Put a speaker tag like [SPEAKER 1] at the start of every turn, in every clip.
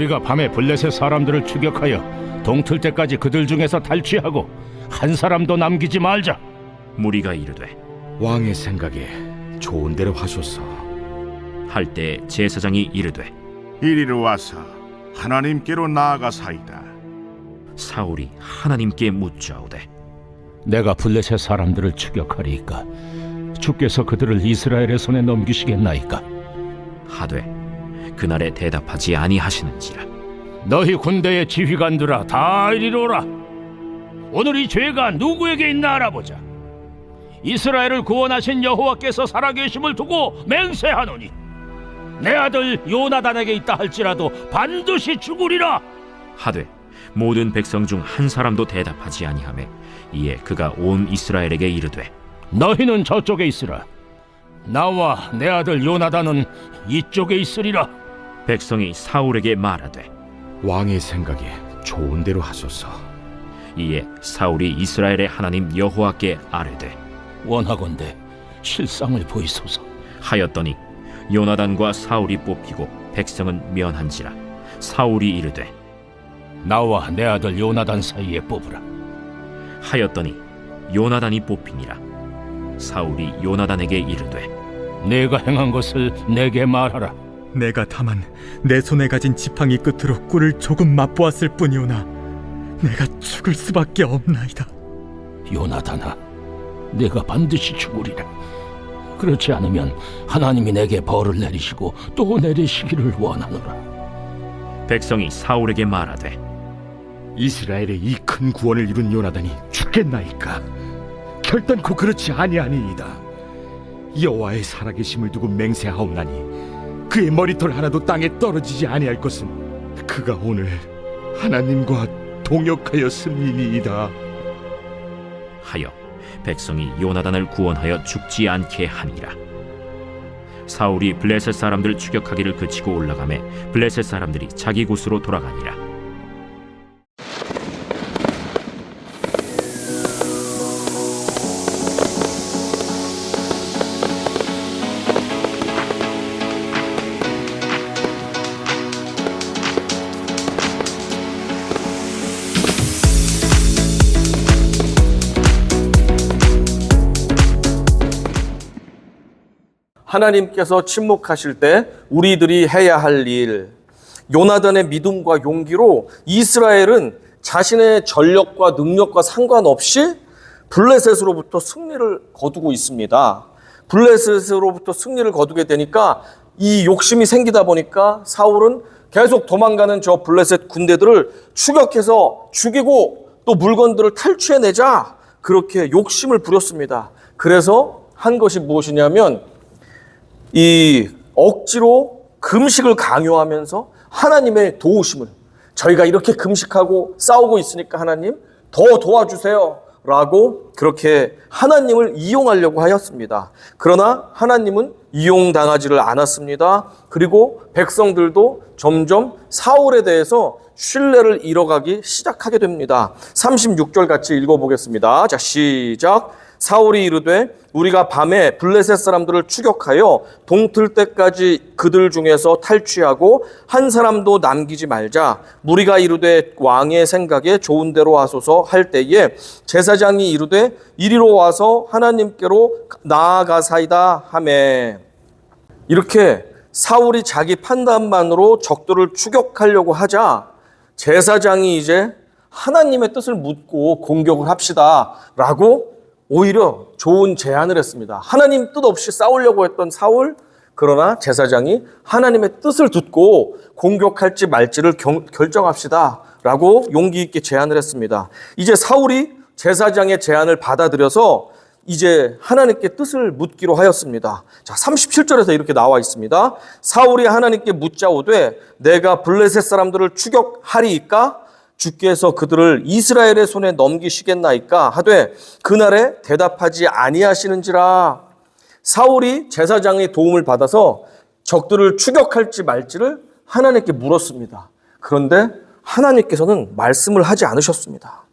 [SPEAKER 1] 우리가 밤에 블레셋 사람들을 추격하여 동틀 때까지 그들 중에서 탈취하고 한 사람도 남기지 말자.
[SPEAKER 2] 무리가 이르되
[SPEAKER 3] 왕의 생각에 좋은 대로 하소서.
[SPEAKER 2] 할 때 제사장이 이르되
[SPEAKER 4] 이리로 와서 하나님께로 나아가사이다.
[SPEAKER 2] 사울이 하나님께 묻자오되
[SPEAKER 1] 내가 블레셋 사람들을 추격하리이까 주께서 그들을 이스라엘의 손에 넘기시겠나이까?
[SPEAKER 2] 하되 그날에 대답하지 아니하시는지라.
[SPEAKER 1] 너희 군대의 지휘관들아 다 이리로 오라. 오늘 이 죄가 누구에게 있나 알아보자. 이스라엘을 구원하신 여호와께서 살아계심을 두고 맹세하노니 내 아들 요나단에게 있다 할지라도 반드시 죽으리라.
[SPEAKER 2] 하되 모든 백성 중 한 사람도 대답하지 아니하매 이에 그가 온 이스라엘에게 이르되
[SPEAKER 1] 너희는 저쪽에 있으라. 나와 내 아들 요나단은 이쪽에 있으리라.
[SPEAKER 2] 백성이 사울에게 말하되
[SPEAKER 3] 왕의 생각에 좋은 대로 하소서.
[SPEAKER 2] 이에 사울이 이스라엘의 하나님 여호와께 아뢰되
[SPEAKER 1] 원하건대 실상을 보이소서.
[SPEAKER 2] 하였더니 요나단과 사울이 뽑히고 백성은 면한지라. 사울이 이르되
[SPEAKER 1] 나와 내 아들 요나단 사이에 뽑으라.
[SPEAKER 2] 하였더니 요나단이 뽑히니라. 사울이 요나단에게 이르되
[SPEAKER 1] 내가 행한 것을 내게 말하라.
[SPEAKER 5] 내가 다만 내 손에 가진 지팡이 끝으로 꿀을 조금 맛보았을 뿐이오나 내가 죽을 수밖에 없나이다.
[SPEAKER 1] 요나단아, 내가 반드시 죽으리라. 그렇지 않으면 하나님이 내게 벌을 내리시고 또 내리시기를 원하노라.
[SPEAKER 2] 백성이 사울에게 말하되
[SPEAKER 3] 이스라엘의 이 큰 구원을 이룬 요나단이 죽겠나이까? 결단코 그렇지 아니하니이다. 여호와의 살아계심을 두고 맹세하옵나니 그의 머리털 하나도 땅에 떨어지지 아니할 것은 그가 오늘 하나님과 동역하였음이니이다.
[SPEAKER 2] 하여 백성이 요나단을 구원하여 죽지 않게 하니라. 사울이 블레셋 사람들 추격하기를 그치고 올라가매 블레셋 사람들이 자기 곳으로 돌아가니라.
[SPEAKER 6] 하나님께서 침묵하실 때 우리들이 해야 할 일, 요나단의 믿음과 용기로 이스라엘은 자신의 전력과 능력과 상관없이 블레셋으로부터 승리를 거두고 있습니다. 블레셋으로부터 승리를 거두게 되니까 이 욕심이 생기다 보니까 사울은 계속 도망가는 저 블레셋 군대들을 추격해서 죽이고 또 물건들을 탈취해내자 그렇게 욕심을 부렸습니다. 그래서 한 것이 무엇이냐면 이 억지로 금식을 강요하면서 하나님의 도우심을, 저희가 이렇게 금식하고 싸우고 있으니까 하나님 더 도와주세요 라고 그렇게 하나님을 이용하려고 하였습니다. 그러나 하나님은 이용당하지를 않았습니다. 그리고 백성들도 점점 사울에 대해서 신뢰를 잃어가기 시작하게 됩니다. 36절 같이 읽어보겠습니다. 자, 시작. 사울이 이르되 우리가 밤에 블레셋 사람들을 추격하여 동틀 때까지 그들 중에서 탈취하고 한 사람도 남기지 말자. 무리가 이르되 왕의 생각에 좋은 대로 하소서 할 때에 제사장이 이르되 이리로 와서 하나님께로 나아가사이다 하매. 이렇게 사울이 자기 판단만으로 적들을 추격하려고 하자 제사장이 이제 하나님의 뜻을 묻고 공격을 합시다 라고 오히려 좋은 제안을 했습니다. 하나님 뜻 없이 싸우려고 했던 사울, 그러나 제사장이 하나님의 뜻을 듣고 공격할지 말지를 결정합시다 라고 용기 있게 제안을 했습니다. 이제 사울이 제사장의 제안을 받아들여서 이제 하나님께 뜻을 묻기로 하였습니다. 자, 37절에서 이렇게 나와 있습니다. 사울이 하나님께 묻자오되 내가 블레셋 사람들을 추격하리이까? 주께서 그들을 이스라엘의 손에 넘기시겠나이까 하되 그날에 대답하지 아니하시는지라. 사울이 제사장의 도움을 받아서 적들을 추격할지 말지를 하나님께 물었습니다. 그런데 하나님께서는 말씀을 하지 않으셨습니다.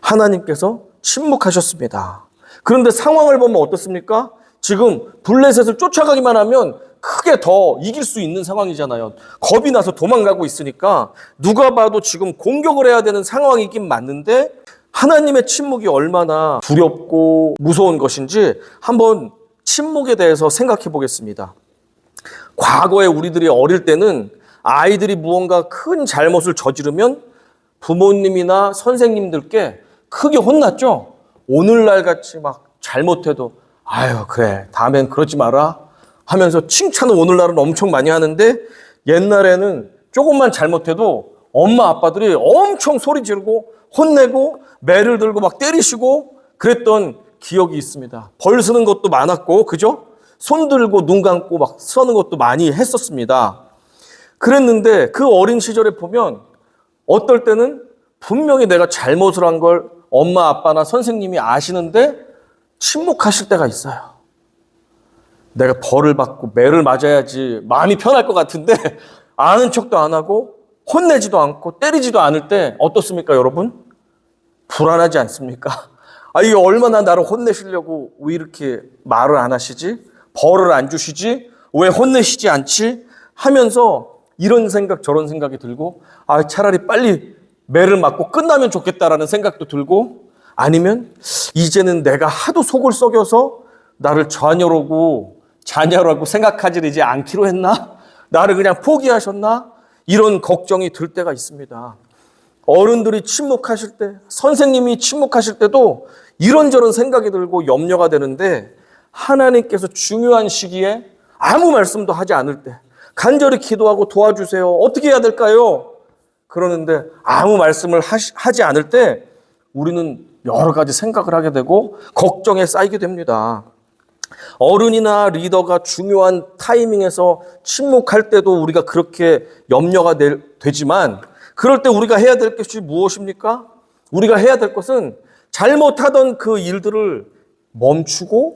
[SPEAKER 6] 하나님께서 침묵하셨습니다. 그런데 상황을 보면 어떻습니까? 지금 블레셋을 쫓아가기만 하면 크게 더 이길 수 있는 상황이잖아요. 겁이 나서 도망가고 있으니까 누가 봐도 지금 공격을 해야 되는 상황이긴 맞는데 하나님의 침묵이 얼마나 두렵고 무서운 것인지 한번 침묵에 대해서 생각해 보겠습니다. 과거에 우리들이 어릴 때는 아이들이 무언가 큰 잘못을 저지르면 부모님이나 선생님들께 크게 혼났죠. 오늘날 같이 막 잘못해도 아유 그래 다음엔 그러지 마라 하면서 칭찬을 오늘날은 엄청 많이 하는데 옛날에는 조금만 잘못해도 엄마 아빠들이 엄청 소리 지르고 혼내고 매를 들고 막 때리시고 그랬던 기억이 있습니다. 벌 쓰는 것도 많았고 그죠? 손 들고 눈 감고 막 서는 것도 많이 했었습니다. 그랬는데 그 어린 시절에 보면 어떨 때는 분명히 내가 잘못을 한 걸 엄마 아빠나 선생님이 아시는데 침묵하실 때가 있어요. 내가 벌을 받고 매를 맞아야지 마음이 편할 것 같은데 아는 척도 안 하고 혼내지도 않고 때리지도 않을 때 어떻습니까 여러분? 불안하지 않습니까? 아 이게 얼마나 나를 혼내시려고 왜 이렇게 말을 안 하시지? 벌을 안 주시지? 왜 혼내시지 않지? 하면서 이런 생각 저런 생각이 들고 아 차라리 빨리 매를 맞고 끝나면 좋겠다라는 생각도 들고 아니면 이제는 내가 하도 속을 썩여서 나를 자녀라고 생각하지 않기로 했나? 나를 그냥 포기하셨나? 이런 걱정이 들 때가 있습니다. 어른들이 침묵하실 때, 선생님이 침묵하실 때도 이런저런 생각이 들고 염려가 되는데 하나님께서 중요한 시기에 아무 말씀도 하지 않을 때 간절히 기도하고 도와주세요. 어떻게 해야 될까요? 그러는데 아무 말씀을 하지 않을 때 우리는 여러 가지 생각을 하게 되고 걱정에 쌓이게 됩니다. 어른이나 리더가 중요한 타이밍에서 침묵할 때도 우리가 그렇게 염려가 되지만 그럴 때 우리가 해야 될 것이 무엇입니까? 우리가 해야 될 것은 잘못하던 그 일들을 멈추고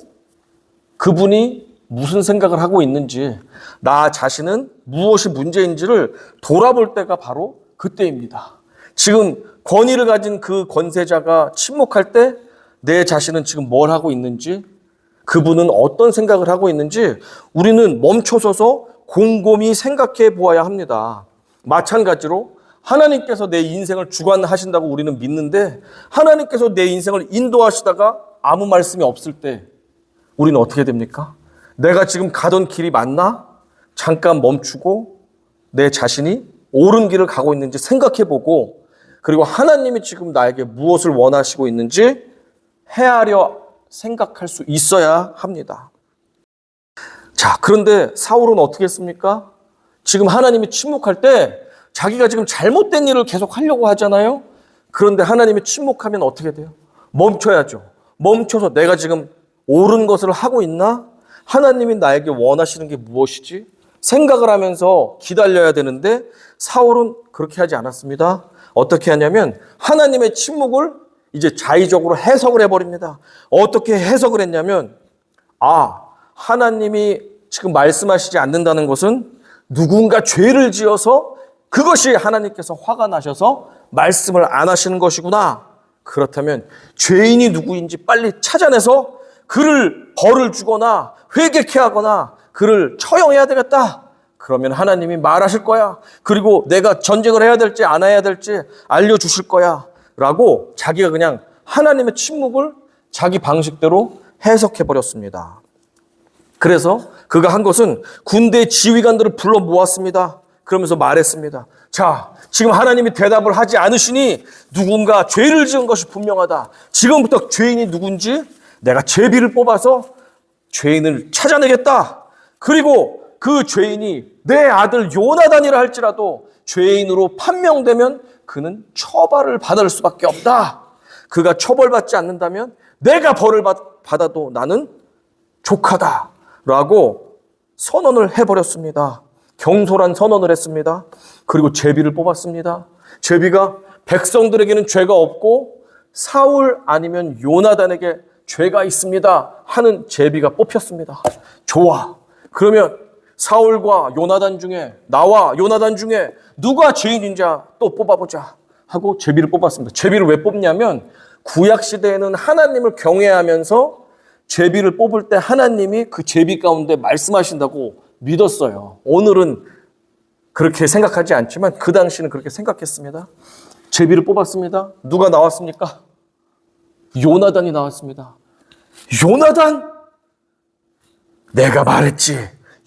[SPEAKER 6] 그분이 무슨 생각을 하고 있는지 나 자신은 무엇이 문제인지를 돌아볼 때가 바로 그때입니다. 지금 권위를 가진 그 권세자가 침묵할 때 내 자신은 지금 뭘 하고 있는지 그분은 어떤 생각을 하고 있는지 우리는 멈춰서서 곰곰이 생각해 보아야 합니다. 마찬가지로 하나님께서 내 인생을 주관하신다고 우리는 믿는데 하나님께서 내 인생을 인도하시다가 아무 말씀이 없을 때 우리는 어떻게 됩니까? 내가 지금 가던 길이 맞나? 잠깐 멈추고 내 자신이 옳은 길을 가고 있는지 생각해 보고 그리고 하나님이 지금 나에게 무엇을 원하시고 있는지 헤아려 생각할 수 있어야 합니다. 자, 그런데 사울은 어떻게 했습니까? 지금 하나님이 침묵할 때 자기가 지금 잘못된 일을 계속 하려고 하잖아요. 그런데 하나님이 침묵하면 어떻게 돼요? 멈춰야죠. 멈춰서 내가 지금 옳은 것을 하고 있나? 하나님이 나에게 원하시는 게 무엇이지? 생각을 하면서 기다려야 되는데 사울은 그렇게 하지 않았습니다. 어떻게 하냐면 하나님의 침묵을 이제 자의적으로 해석을 해버립니다. 어떻게 해석을 했냐면 하나님이 지금 말씀하시지 않는다는 것은 누군가 죄를 지어서 그것이 하나님께서 화가 나셔서 말씀을 안 하시는 것이구나. 그렇다면 죄인이 누구인지 빨리 찾아내서 그를 벌을 주거나 회개케 하거나 그를 처형해야 되겠다. 그러면 하나님이 말하실 거야. 그리고 내가 전쟁을 해야 될지 안 해야 될지 알려주실 거야. 라고 자기가 그냥 하나님의 침묵을 자기 방식대로 해석해버렸습니다. 그래서 그가 한 것은 군대 지휘관들을 불러 모았습니다. 그러면서 말했습니다. 자, 지금 하나님이 대답을 하지 않으시니 누군가 죄를 지은 것이 분명하다. 지금부터 죄인이 누군지 내가 제비를 뽑아서 죄인을 찾아내겠다. 그리고 그 죄인이 내 아들 요나단이라 할지라도 죄인으로 판명되면 그는 처벌을 받을 수밖에 없다. 그가 처벌받지 않는다면 내가 벌을 받아도 나는 족하다. 라고 선언을 해버렸습니다. 경솔한 선언을 했습니다. 그리고 제비를 뽑았습니다. 제비가 백성들에게는 죄가 없고 사울 아니면 요나단에게 죄가 있습니다 하는 제비가 뽑혔습니다. 좋아. 그러면 사울과 요나단 중에 나와 요나단 중에 누가 죄인인지 또 뽑아보자 하고 제비를 뽑았습니다. 제비를 왜 뽑냐면 구약시대에는 하나님을 경외하면서 제비를 뽑을 때 하나님이 그 제비 가운데 말씀하신다고 믿었어요. 오늘은 그렇게 생각하지 않지만 그 당시는 그렇게 생각했습니다. 제비를 뽑았습니다. 누가 나왔습니까? 요나단이 나왔습니다. 요나단? 내가 말했지.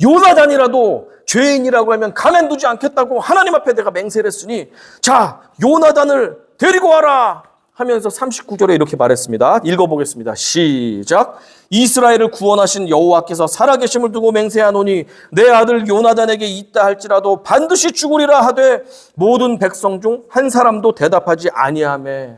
[SPEAKER 6] 요나단이라도 죄인이라고 하면 가만두지 않겠다고 하나님 앞에 내가 맹세를 했으니 자, 요나단을 데리고 와라 하면서 39절에 이렇게 말했습니다. 읽어보겠습니다. 시작. 이스라엘을 구원하신 여호와께서 살아계심을 두고 맹세하노니 내 아들 요나단에게 있다 할지라도 반드시 죽으리라 하되 모든 백성 중 한 사람도 대답하지 아니하매.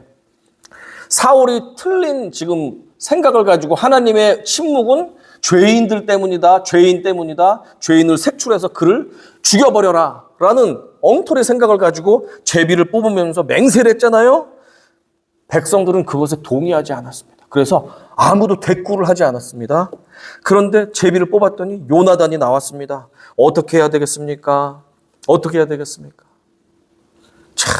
[SPEAKER 6] 사울이 틀린 지금 생각을 가지고 하나님의 침묵은 죄인들 때문이다. 죄인 때문이다. 죄인을 색출해서 그를 죽여버려라 라는 엉터리 생각을 가지고 제비를 뽑으면서 맹세를 했잖아요. 백성들은 그것에 동의하지 않았습니다. 그래서 아무도 대꾸를 하지 않았습니다. 그런데 제비를 뽑았더니 요나단이 나왔습니다. 어떻게 해야 되겠습니까? 어떻게 해야 되겠습니까? 참,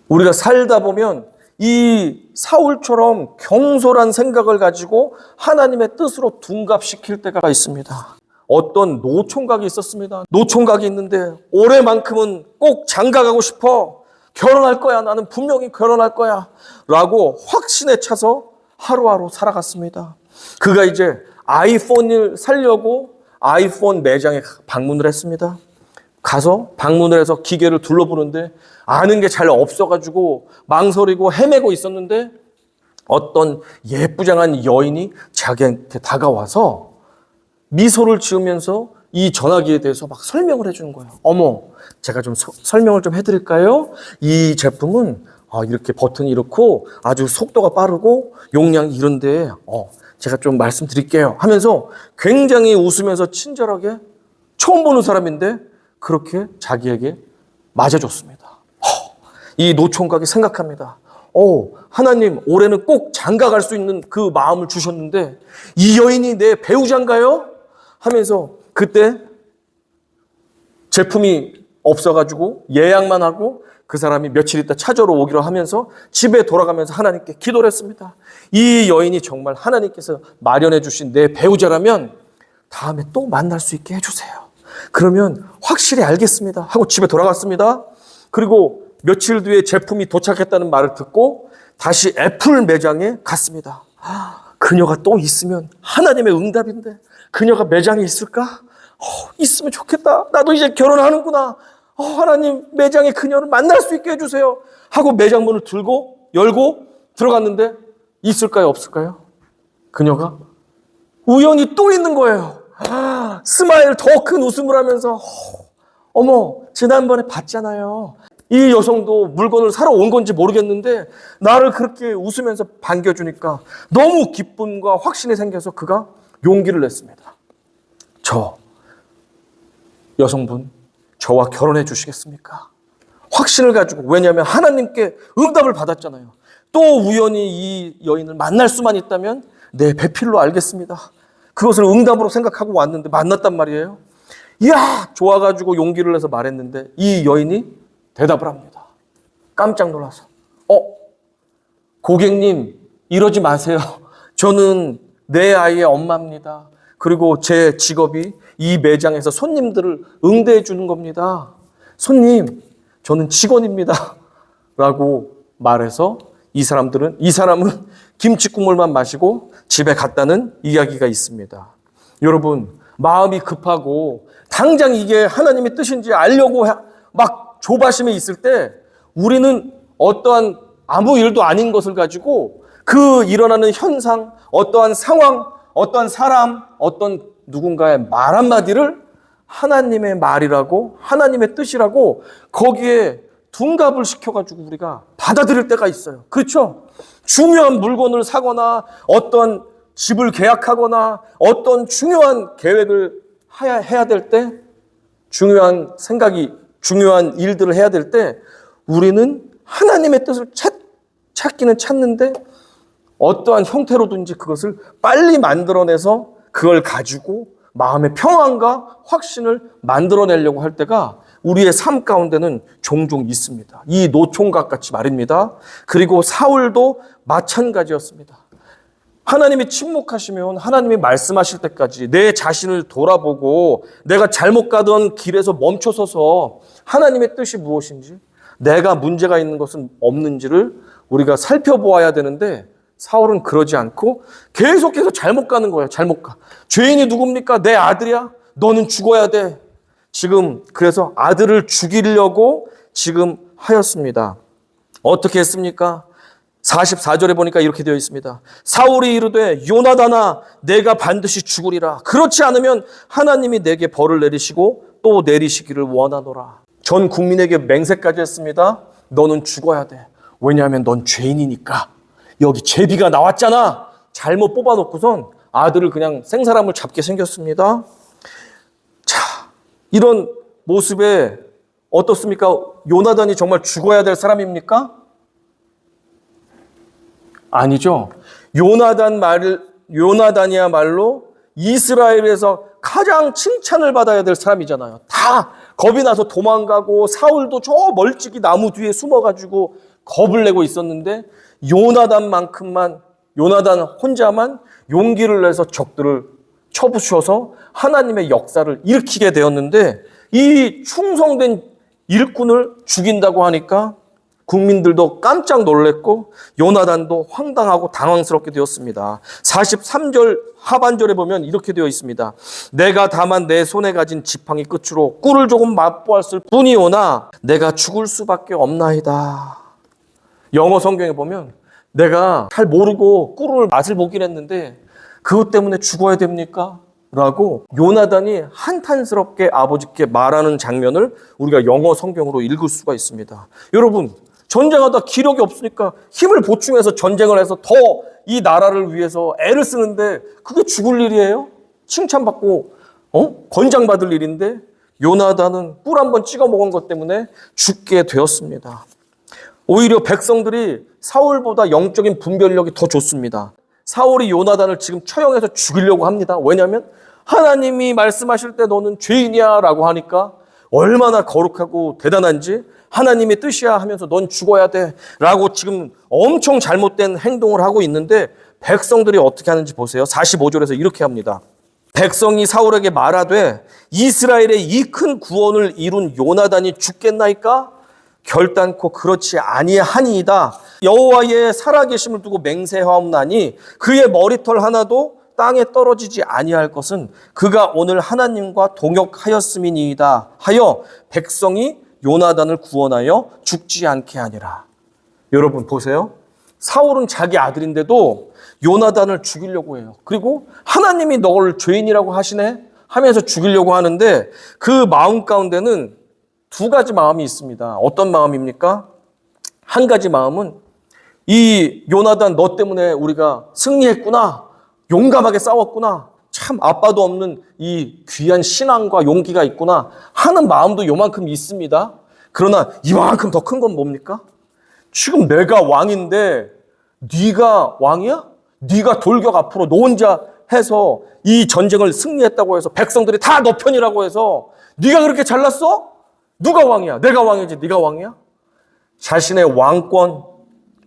[SPEAKER 6] 우리가 살다 보면 이 사울처럼 경솔한 생각을 가지고 하나님의 뜻으로 둔갑시킬 때가 있습니다. 어떤 노총각이 있었습니다. 노총각이 있는데 올해만큼은 꼭 장가가고 싶어. 결혼할 거야. 나는 분명히 결혼할 거야. 라고 확신에 차서 하루하루 살아갔습니다. 그가 이제 아이폰을 사려고 아이폰 매장에 방문을 했습니다. 가서 방문을 해서 기계를 둘러보는데 아는 게 잘 없어가지고 망설이고 헤매고 있었는데 어떤 예쁘장한 여인이 자기한테 다가와서 미소를 지으면서 이 전화기에 대해서 막 설명을 해주는 거예요. 어머, 제가 좀 설명을 좀 해드릴까요? 이 제품은 이렇게 버튼이 이렇고 아주 속도가 빠르고 용량이 이런데 제가 좀 말씀드릴게요 하면서 굉장히 웃으면서 친절하게 처음 보는 사람인데 그렇게 자기에게 맞아줬습니다. 이 노총각이 생각합니다. 하나님 올해는 꼭 장가 갈 수 있는 그 마음을 주셨는데 이 여인이 내 배우자인가요? 하면서 그때 제품이 없어가지고 예약만 하고 그 사람이 며칠 있다 찾아러 오기로 하면서 집에 돌아가면서 하나님께 기도를 했습니다. 이 여인이 정말 하나님께서 마련해 주신 내 배우자라면 다음에 또 만날 수 있게 해주세요. 그러면 확실히 알겠습니다 하고 집에 돌아갔습니다. 그리고 며칠 뒤에 제품이 도착했다는 말을 듣고 다시 애플 매장에 갔습니다. 그녀가 또 있으면 하나님의 응답인데 그녀가 매장에 있을까? 있으면 좋겠다. 나도 이제 결혼하는구나. 하나님 매장에 그녀를 만날 수 있게 해주세요 하고 매장 문을 열고 들어갔는데 있을까요? 없을까요? 그녀가 우연히 또 있는 거예요. 스마일 더 큰 웃음을 하면서 어머, 지난번에 봤잖아요. 이 여성도 물건을 사러 온 건지 모르겠는데 나를 그렇게 웃으면서 반겨주니까 너무 기쁨과 확신이 생겨서 그가 용기를 냈습니다. 저 여성분, 저와 결혼해 주시겠습니까? 확신을 가지고, 왜냐하면 하나님께 응답을 받았잖아요. 또 우연히 이 여인을 만날 수만 있다면 내 배필로 알겠습니다. 그것을 응답으로 생각하고 왔는데 만났단 말이에요. 이야, 좋아가지고 용기를 내서 말했는데 이 여인이 대답을 합니다. 깜짝 놀라서. 고객님, 이러지 마세요. 저는 내 아이의 엄마입니다. 그리고 제 직업이 이 매장에서 손님들을 응대해 주는 겁니다. 손님, 저는 직원입니다. 라고 말해서 이 사람은 김치국물만 마시고 집에 갔다는 이야기가 있습니다. 여러분, 마음이 급하고 당장 이게 하나님의 뜻인지 알려고 막 조바심에 있을 때 우리는 어떠한 아무 일도 아닌 것을 가지고 그 일어나는 현상, 어떠한 상황, 어떠한 사람, 어떤 누군가의 말 한마디를 하나님의 말이라고, 하나님의 뜻이라고 거기에 둔갑을 시켜가지고 우리가 받아들일 때가 있어요. 그렇죠? 중요한 물건을 사거나 어떤 집을 계약하거나 어떤 중요한 계획을 해야 될 때, 중요한 생각이, 중요한 일들을 해야 될 때 우리는 하나님의 뜻을 찾기는 찾는데 어떠한 형태로든지 그것을 빨리 만들어내서 그걸 가지고 마음의 평안과 확신을 만들어내려고 할 때가 우리의 삶 가운데는 종종 있습니다. 이 노총각 같이 말입니다. 그리고 사울도 마찬가지였습니다. 하나님이 침묵하시면 하나님이 말씀하실 때까지 내 자신을 돌아보고 내가 잘못 가던 길에서 멈춰서서 하나님의 뜻이 무엇인지, 내가 문제가 있는 것은 없는지를 우리가 살펴보아야 되는데, 사울은 그러지 않고 계속해서 잘못 가는 거예요. 잘못 가. 죄인이 누굽니까? 내 아들이야? 너는 죽어야 돼. 지금 그래서 아들을 죽이려고 지금 하였습니다. 어떻게 했습니까? 44절에 보니까 이렇게 되어 있습니다. 사울이 이르되 요나단아 내가 반드시 죽으리라. 그렇지 않으면 하나님이 내게 벌을 내리시고 또 내리시기를 원하노라. 전 국민에게 맹세까지 했습니다. 너는 죽어야 돼. 왜냐하면 넌 죄인이니까. 여기 제비가 나왔잖아. 잘못 뽑아놓고선 아들을 그냥 생사람을 잡게 생겼습니다. 자, 이런 모습에 어떻습니까? 요나단이 정말 죽어야 될 사람입니까? 아니죠. 요나단이야말로 이스라엘에서 가장 칭찬을 받아야 될 사람이잖아요. 다 겁이 나서 도망가고 사울도 저 멀찍이 나무 뒤에 숨어가지고 겁을 내고 있었는데 요나단 혼자만 용기를 내서 적들을 쳐부셔서 하나님의 역사를 일으키게 되었는데, 이 충성된 일꾼을 죽인다고 하니까 국민들도 깜짝 놀랐고 요나단도 황당하고 당황스럽게 되었습니다. 43절 하반절에 보면 이렇게 되어 있습니다. 내가 다만 내 손에 가진 지팡이 끝으로 꿀을 조금 맛보았을 뿐이오나 내가 죽을 수밖에 없나이다. 영어 성경에 보면 내가 잘 모르고 꿀을 맛을 보긴 했는데 그것 때문에 죽어야 됩니까? 라고 요나단이 한탄스럽게 아버지께 말하는 장면을 우리가 영어 성경으로 읽을 수가 있습니다. 여러분, 전쟁하다 기력이 없으니까 힘을 보충해서 전쟁을 해서 더 이 나라를 위해서 애를 쓰는데 그게 죽을 일이에요? 칭찬받고 권장받을 일인데 요나단은 꿀 한번 찍어 먹은 것 때문에 죽게 되었습니다. 오히려 백성들이 사울보다 영적인 분별력이 더 좋습니다. 사울이 요나단을 지금 처형해서 죽이려고 합니다. 왜냐하면 하나님이 말씀하실 때 너는 죄인이야 라고 하니까 얼마나 거룩하고 대단한지, 하나님의 뜻이야 하면서 넌 죽어야 돼 라고 지금 엄청 잘못된 행동을 하고 있는데, 백성들이 어떻게 하는지 보세요. 45절에서 이렇게 합니다. 백성이 사울에게 말하되 이스라엘의 이 큰 구원을 이룬 요나단이 죽겠나이까? 결단코 그렇지 아니하니이다. 여호와의 살아계심을 두고 맹세하옵나니 그의 머리털 하나도 땅에 떨어지지 아니할 것은 그가 오늘 하나님과 동역하였음이니이다 하여 백성이 요나단을 구원하여 죽지 않게 하니라. 여러분 보세요. 사울은 자기 아들인데도 요나단을 죽이려고 해요. 그리고 하나님이 너를 죄인이라고 하시네 하면서 죽이려고 하는데, 그 마음 가운데는 두 가지 마음이 있습니다. 어떤 마음입니까? 한 가지 마음은 이 요나단 너 때문에 우리가 승리했구나, 용감하게 싸웠구나, 참 아빠도 없는 이 귀한 신앙과 용기가 있구나 하는 마음도 요만큼 있습니다. 그러나 이만큼 더 큰 건 뭡니까? 지금 내가 왕인데 네가 왕이야? 네가 돌격 앞으로 너 혼자 해서 이 전쟁을 승리했다고 해서 백성들이 다 너 편이라고 해서 네가 그렇게 잘났어? 누가 왕이야? 내가 왕이지 네가 왕이야? 자신의 왕권,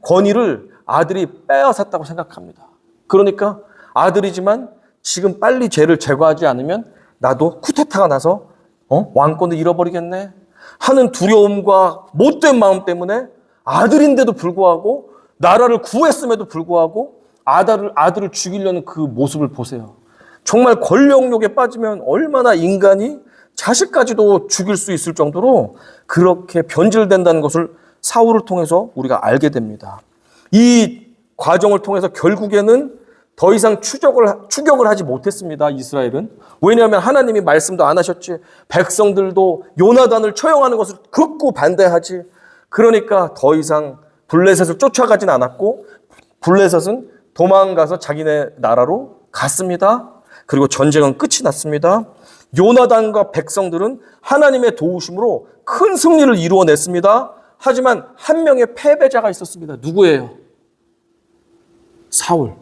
[SPEAKER 6] 권위를 아들이 빼앗았다고 생각합니다. 그러니까 아들이지만 지금 빨리 죄를 제거하지 않으면 나도 쿠데타가 나서 왕권을 잃어버리겠네 하는 두려움과 못된 마음 때문에 아들인데도 불구하고, 나라를 구했음에도 불구하고 아들을 죽이려는 그 모습을 보세요. 정말 권력욕에 빠지면 얼마나 인간이 자식까지도 죽일 수 있을 정도로 그렇게 변질된다는 것을 사울을 통해서 우리가 알게 됩니다. 이 과정을 통해서 결국에는 더 이상 추격을 하지 못했습니다. 이스라엘은. 왜냐하면 하나님이 말씀도 안 하셨지. 백성들도 요나단을 처형하는 것을 극구 반대하지. 그러니까 더 이상 블레셋을 쫓아가진 않았고, 블레셋은 도망가서 자기네 나라로 갔습니다. 그리고 전쟁은 끝이 났습니다. 요나단과 백성들은 하나님의 도우심으로 큰 승리를 이루어냈습니다. 하지만 한 명의 패배자가 있었습니다. 누구예요? 사울.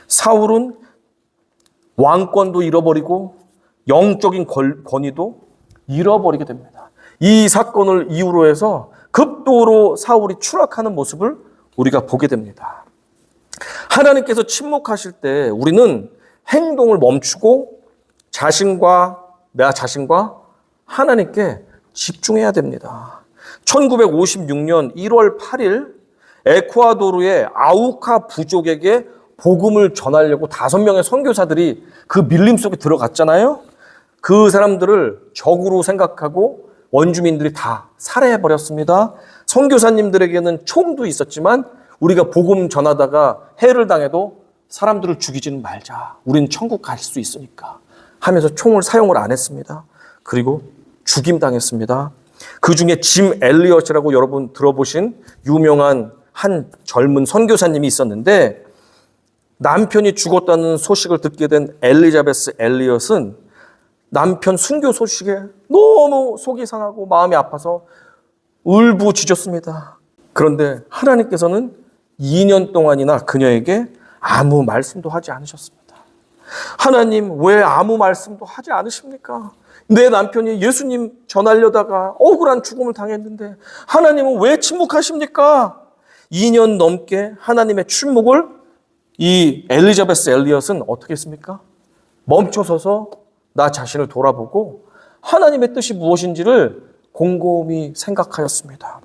[SPEAKER 6] 사울은 왕권도 잃어버리고 영적인 권위도 잃어버리게 됩니다. 이 사건을 이유로 해서 급도로 사울이 추락하는 모습을 우리가 보게 됩니다. 하나님께서 침묵하실 때 우리는 행동을 멈추고 나 자신과 하나님께 집중해야 됩니다. 1956년 1월 8일 에콰도르의 아우카 부족에게 복음을 전하려고 5명의 선교사들이 그 밀림 속에 들어갔잖아요. 그 사람들을 적으로 생각하고 원주민들이 다 살해해버렸습니다. 선교사님들에게는 총도 있었지만 우리가 복음 전하다가 해를 당해도 사람들을 죽이지는 말자. 우리는 천국 갈 수 있으니까 하면서 총을 사용을 안 했습니다. 그리고 죽임당했습니다. 그 중에 짐 엘리엇이라고 여러분 들어보신 유명한 한 젊은 선교사님이 있었는데 남편이 죽었다는 소식을 듣게 된 엘리자베스 엘리엇은 남편 순교 소식에 너무 속이 상하고 마음이 아파서 울부짖었습니다. 그런데 하나님께서는 2년 동안이나 그녀에게 아무 말씀도 하지 않으셨습니다. 하나님 왜 아무 말씀도 하지 않으십니까? 내 남편이 예수님 전하려다가 억울한 죽음을 당했는데 하나님은 왜 침묵하십니까? 2년 넘게 하나님의 침묵을 이 엘리자베스 엘리엇은 어떻게 했습니까? 멈춰서서 나 자신을 돌아보고 하나님의 뜻이 무엇인지를 곰곰이 생각하였습니다.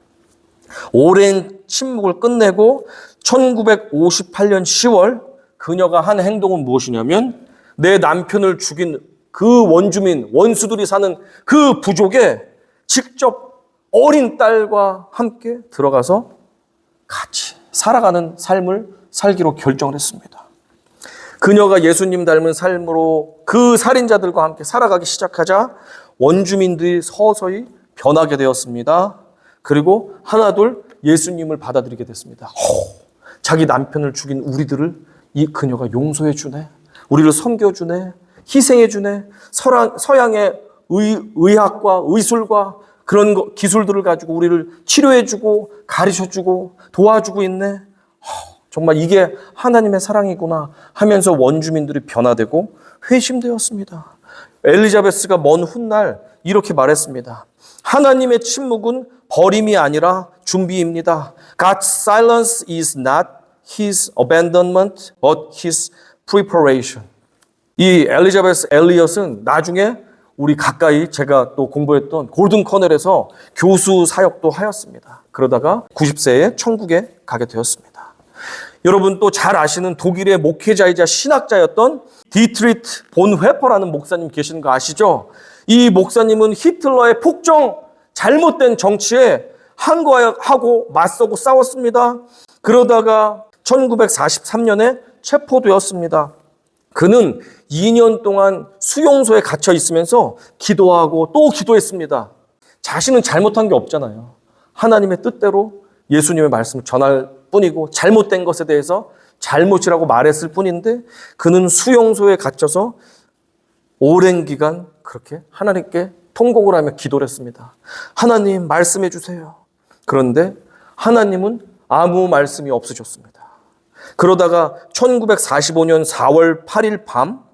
[SPEAKER 6] 오랜 침묵을 끝내고 1958년 10월 그녀가 한 행동은 무엇이냐면 내 남편을 죽인 그 원주민, 원수들이 사는 그 부족에 직접 어린 딸과 함께 들어가서 같이 살아가는 삶을 살기로 결정을 했습니다. 그녀가 예수님 닮은 삶으로 그 살인자들과 함께 살아가기 시작하자 원주민들이 서서히 변하게 되었습니다. 그리고 하나둘 예수님을 받아들이게 됐습니다. 자기 남편을 죽인 우리들을 이 그녀가 용서해 주네. 우리를 섬겨주네. 희생해 주네. 서양의 의학과 의술과 그런 기술들을 가지고 우리를 치료해 주고 가르쳐 주고 도와주고 있네. 정말 이게 하나님의 사랑이구나 하면서 원주민들이 변화되고 회심되었습니다. 엘리자베스가 먼 훗날 이렇게 말했습니다. 하나님의 침묵은 버림이 아니라 준비입니다. God's silence is not his abandonment, but his preparation. 이 엘리자베스 엘리엇은 나중에 우리 가까이 제가 또 공부했던 골든 커넬에서 교수 사역도 하였습니다. 그러다가 90세에 천국에 가게 되었습니다. 여러분 또 잘 아시는 독일의 목회자이자 신학자였던 디트리트 본 회퍼라는 목사님 계시는 거 아시죠? 이 목사님은 히틀러의 폭정, 잘못된 정치에 항거하고 맞서고 싸웠습니다. 그러다가 1943년에 체포되었습니다. 그는 2년 동안 수용소에 갇혀 있으면서 기도하고 또 기도했습니다. 자신은 잘못한 게 없잖아요. 하나님의 뜻대로 예수님의 말씀을 전할 뿐이고 잘못된 것에 대해서 잘못이라고 말했을 뿐인데 그는 수용소에 갇혀서 오랜 기간 그렇게 하나님께 통곡을 하며 기도를 했습니다. 하나님 말씀해 주세요. 그런데 하나님은 아무 말씀이 없으셨습니다. 그러다가 1945년 4월 8일 밤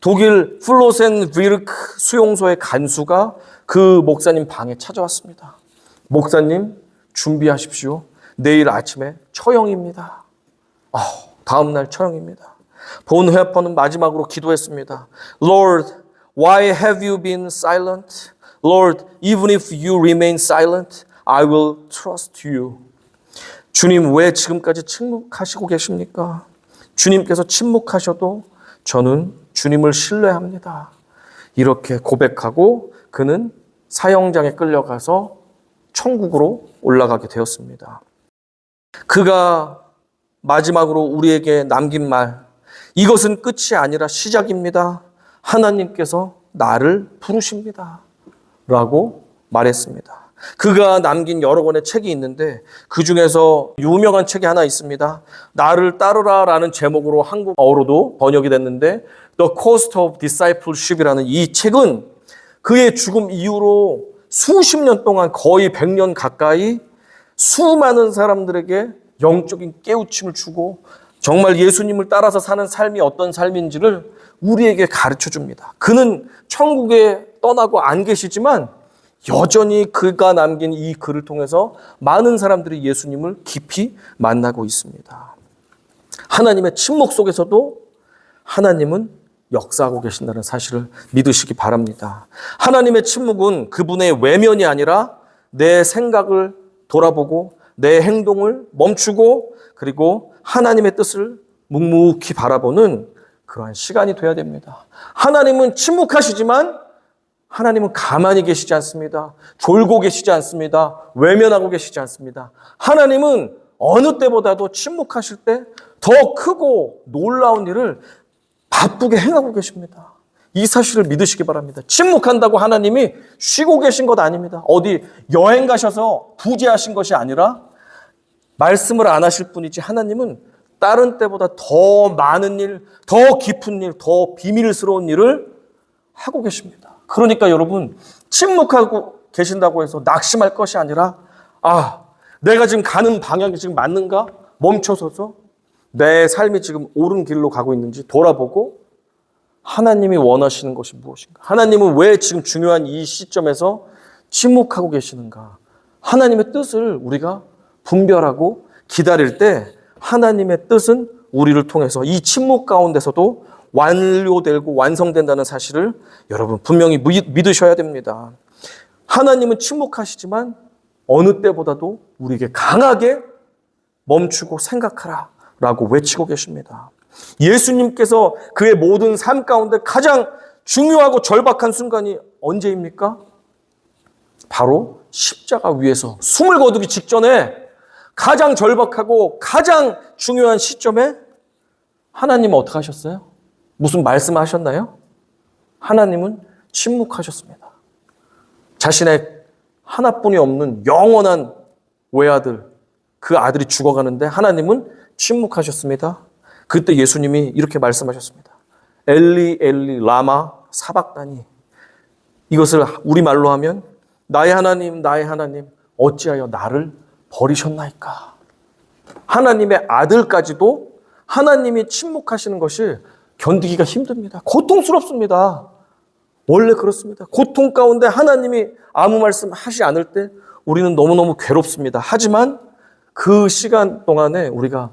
[SPEAKER 6] 독일 플로센비르크 수용소의 간수가 그 목사님 방에 찾아왔습니다. 목사님 준비하십시오. 내일 아침에 처형입니다. 다음날 처형입니다. 본 회퍼는 마지막으로 기도했습니다. Lord, why have you been silent? Lord, even if you remain silent, I will trust you. 주님 왜 지금까지 침묵하시고 계십니까? 주님께서 침묵하셔도 저는 주님을 신뢰합니다. 이렇게 고백하고 그는 사형장에 끌려가서 천국으로 올라가게 되었습니다. 그가 마지막으로 우리에게 남긴 말, 이것은 끝이 아니라 시작입니다. 하나님께서 나를 부르십니다. 라고 말했습니다. 그가 남긴 여러 권의 책이 있는데 그 중에서 유명한 책이 하나 있습니다. 나를 따르라 라는 제목으로 한국어로도 번역이 됐는데 The Cost of Discipleship이라는 이 책은 그의 죽음 이후로 수십 년 동안 거의 100년 가까이 수많은 사람들에게 영적인 깨우침을 주고 정말 예수님을 따라서 사는 삶이 어떤 삶인지를 우리에게 가르쳐 줍니다. 그는 천국에 떠나고 안 계시지만 여전히 그가 남긴 이 글을 통해서 많은 사람들이 예수님을 깊이 만나고 있습니다. 하나님의 침묵 속에서도 하나님은 역사하고 계신다는 사실을 믿으시기 바랍니다. 하나님의 침묵은 그분의 외면이 아니라 내 생각을 돌아보고 내 행동을 멈추고 그리고 하나님의 뜻을 묵묵히 바라보는 그러한 시간이 돼야 됩니다. 하나님은 침묵하시지만 하나님은 가만히 계시지 않습니다. 졸고 계시지 않습니다. 외면하고 계시지 않습니다. 하나님은 어느 때보다도 침묵하실 때 더 크고 놀라운 일을 바쁘게 행하고 계십니다. 이 사실을 믿으시기 바랍니다. 침묵한다고 하나님이 쉬고 계신 것 아닙니다. 어디 여행 가셔서 부재하신 것이 아니라 말씀을 안 하실 뿐이지 하나님은 다른 때보다 더 많은 일, 더 깊은 일, 더 비밀스러운 일을 하고 계십니다. 그러니까 여러분 침묵하고 계신다고 해서 낙심할 것이 아니라 내가 지금 가는 방향이 지금 맞는가? 멈춰서서 내 삶이 지금 옳은 길로 가고 있는지 돌아보고 하나님이 원하시는 것이 무엇인가? 하나님은 왜 지금 중요한 이 시점에서 침묵하고 계시는가? 하나님의 뜻을 우리가 분별하고 기다릴 때 하나님의 뜻은 우리를 통해서 이 침묵 가운데서도 완료되고 완성된다는 사실을 여러분 분명히 믿으셔야 됩니다. 하나님은 침묵하시지만 어느 때보다도 우리에게 강하게 멈추고 생각하라 라고 외치고 계십니다. 예수님께서 그의 모든 삶 가운데 가장 중요하고 절박한 순간이 언제입니까? 바로 십자가 위에서 숨을 거두기 직전에 가장 절박하고 가장 중요한 시점에 하나님은 어떻게 하셨어요? 무슨 말씀하셨나요? 하나님은 침묵하셨습니다. 자신의 하나뿐이 없는 영원한 외아들, 그 아들이 죽어가는데 하나님은 침묵하셨습니다. 그때 예수님이 이렇게 말씀하셨습니다. 엘리 엘리 라마 사박다니. 이것을 우리말로 하면 나의 하나님 어찌하여 나를 버리셨나이까. 하나님의 아들까지도 하나님이 침묵하시는 것이 견디기가 힘듭니다. 고통스럽습니다. 원래 그렇습니다. 고통 가운데 하나님이 아무 말씀 하지 않을 때 우리는 너무너무 괴롭습니다. 하지만 그 시간 동안에 우리가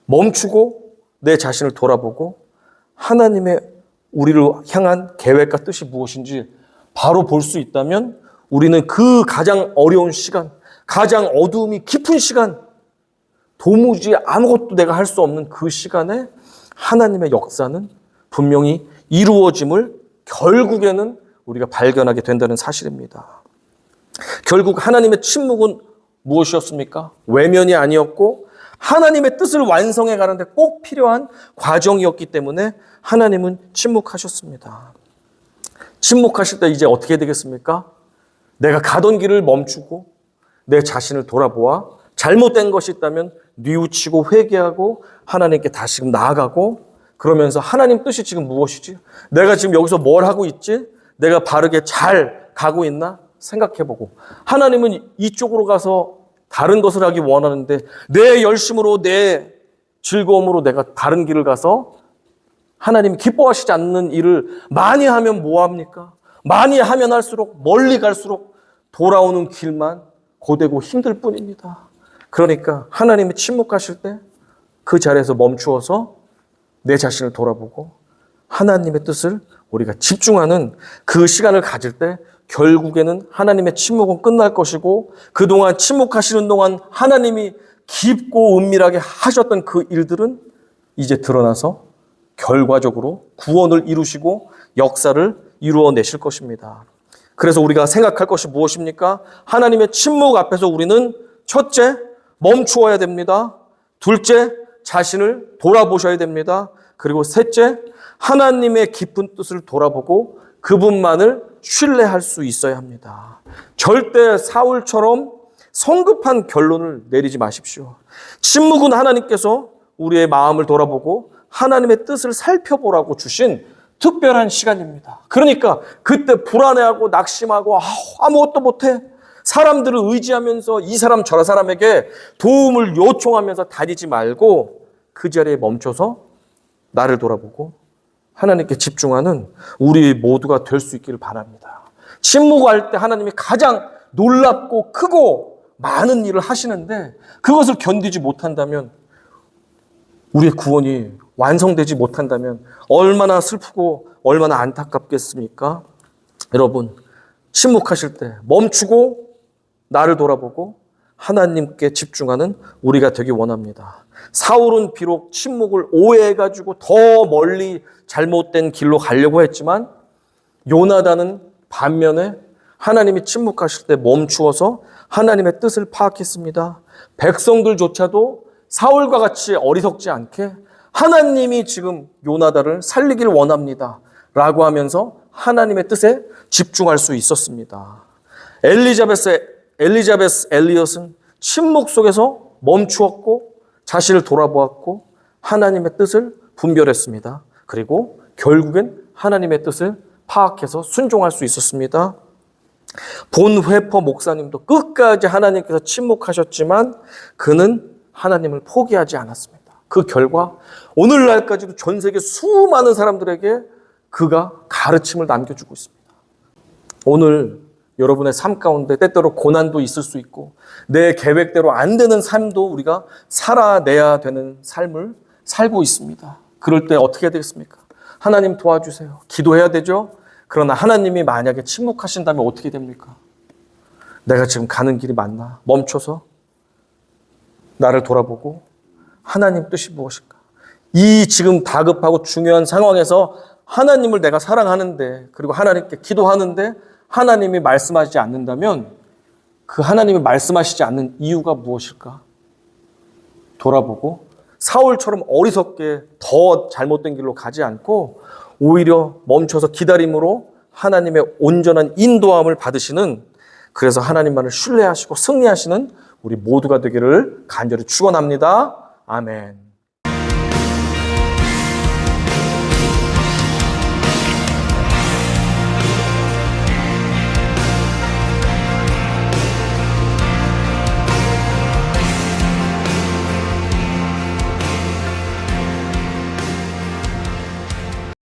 [SPEAKER 6] 멈추고 내 자신을 돌아보고 하나님의 우리를 향한 계획과 뜻이 무엇인지 바로 볼 수 있다면 우리는 그 가장 어려운 시간, 가장 어두움이 깊은 시간, 도무지 아무것도 내가 할 수 없는 그 시간에 하나님의 역사는 분명히 이루어짐을 결국에는 우리가 발견하게 된다는 사실입니다. 결국 하나님의 침묵은 무엇이었습니까? 외면이 아니었고 하나님의 뜻을 완성해 가는데 꼭 필요한 과정이었기 때문에 하나님은 침묵하셨습니다. 침묵하실 때 이제 어떻게 되겠습니까? 내가 가던 길을 멈추고 내 자신을 돌아보아 잘못된 것이 있다면 뉘우치고 회개하고 하나님께 다시금 나아가고 그러면서 하나님 뜻이 지금 무엇이지? 내가 지금 여기서 뭘 하고 있지? 내가 바르게 잘 가고 있나? 생각해보고 하나님은 이쪽으로 가서 다른 것을 하기 원하는데 내 열심으로 내 즐거움으로 내가 다른 길을 가서 하나님이 기뻐하시지 않는 일을 많이 하면 뭐합니까? 많이 하면 할수록 멀리 갈수록 돌아오는 길만 고되고 힘들 뿐입니다. 그러니까 하나님이 침묵하실 때 그 자리에서 멈추어서 내 자신을 돌아보고 하나님의 뜻을 우리가 집중하는 그 시간을 가질 때 결국에는 하나님의 침묵은 끝날 것이고 그동안 침묵하시는 동안 하나님이 깊고 은밀하게 하셨던 그 일들은 이제 드러나서 결과적으로 구원을 이루시고 역사를 이루어내실 것입니다. 그래서 우리가 생각할 것이 무엇입니까? 하나님의 침묵 앞에서 우리는 첫째, 멈추어야 됩니다. 둘째, 자신을 돌아보셔야 됩니다. 그리고 셋째, 하나님의 깊은 뜻을 돌아보고 그분만을 신뢰할 수 있어야 합니다. 절대 사울처럼 성급한 결론을 내리지 마십시오. 침묵은 하나님께서 우리의 마음을 돌아보고 하나님의 뜻을 살펴보라고 주신 특별한 시간입니다. 그러니까 그때 불안해하고 낙심하고 아무것도 못해 사람들을 의지하면서 이 사람 저런 사람에게 도움을 요청하면서 다니지 말고 그 자리에 멈춰서 나를 돌아보고 하나님께 집중하는 우리 모두가 될 수 있기를 바랍니다. 침묵할 때 하나님이 가장 놀랍고 크고 많은 일을 하시는데 그것을 견디지 못한다면 우리의 구원이 완성되지 못한다면 얼마나 슬프고 얼마나 안타깝겠습니까? 여러분, 침묵하실 때 멈추고 나를 돌아보고 하나님께 집중하는 우리가 되기 원합니다. 사울은 비록 침묵을 오해해가지고 더 멀리 잘못된 길로 가려고 했지만 요나단은 반면에 하나님이 침묵하실 때 멈추어서 하나님의 뜻을 파악했습니다. 백성들조차도 사울과 같이 어리석지 않게 하나님이 지금 요나단을 살리길 원합니다 라고 하면서 하나님의 뜻에 집중할 수 있었습니다. 엘리자베스 엘리엇은 침묵 속에서 멈추었고 자신을 돌아보았고 하나님의 뜻을 분별했습니다. 그리고 결국엔 하나님의 뜻을 파악해서 순종할 수 있었습니다. 본회퍼 목사님도 끝까지 하나님께서 침묵하셨지만 그는 하나님을 포기하지 않았습니다. 그 결과 오늘날까지도 전 세계 수많은 사람들에게 그가 가르침을 남겨주고 있습니다. 오늘 여러분의 삶 가운데 때때로 고난도 있을 수 있고 내 계획대로 안 되는 삶도 우리가 살아내야 되는 삶을 살고 있습니다. 그럴 때 어떻게 해야 되겠습니까? 하나님 도와주세요. 기도해야 되죠? 그러나 하나님이 만약에 침묵하신다면 어떻게 됩니까? 내가 지금 가는 길이 맞나? 멈춰서 나를 돌아보고 하나님 뜻이 무엇일까? 이 지금 다급하고 중요한 상황에서 하나님을 내가 사랑하는데 그리고 하나님께 기도하는데 하나님이 말씀하시지 않는다면 그 하나님이 말씀하시지 않는 이유가 무엇일까? 돌아보고 사울처럼 어리석게 더 잘못된 길로 가지 않고 오히려 멈춰서 기다림으로 하나님의 온전한 인도함을 받으시는, 그래서 하나님만을 신뢰하시고 승리하시는 우리 모두가 되기를 간절히 축원합니다. 아멘.